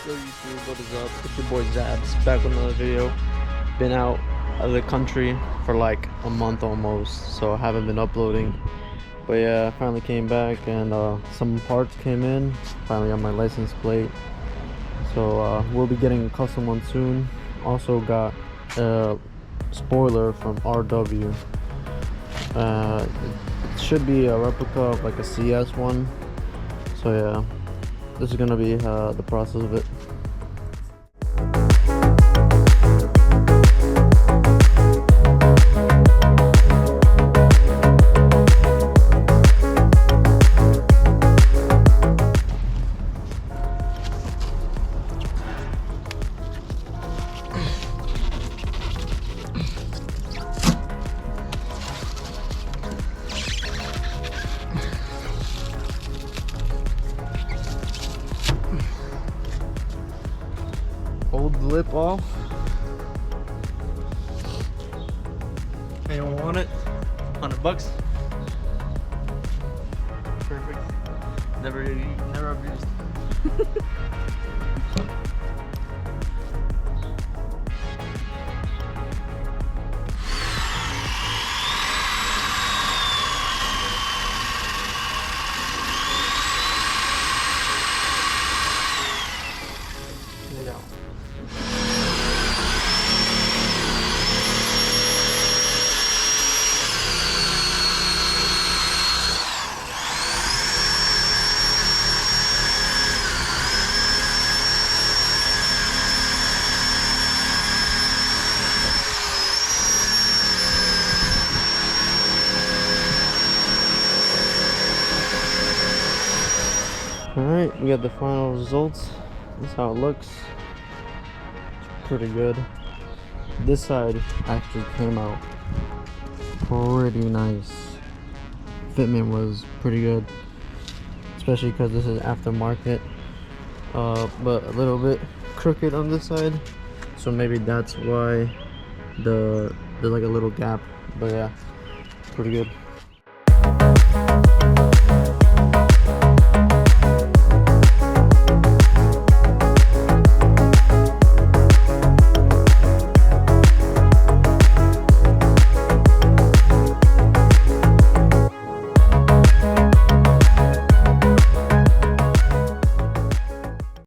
Yo YouTube, what is up? It's your boy Zabs back with another video. Been out of the country for like a month almost, so I haven't been uploading. But yeah, I finally came back and some parts came in. Finally got my license plate. So we'll be getting a custom one soon. Also got a spoiler from RW. It should be a replica of like a CS one. So yeah, this is gonna be the process of it. Hold the lip off. Anyone want it? $100. Perfect. Never abused. Lay down. Alright, we got the final results. This is how it looks. It's pretty good. This side actually came out pretty nice. Fitment was pretty good, especially because this is aftermarket. But a little bit crooked on this side, so maybe that's why there's like a little gap. But yeah, pretty good.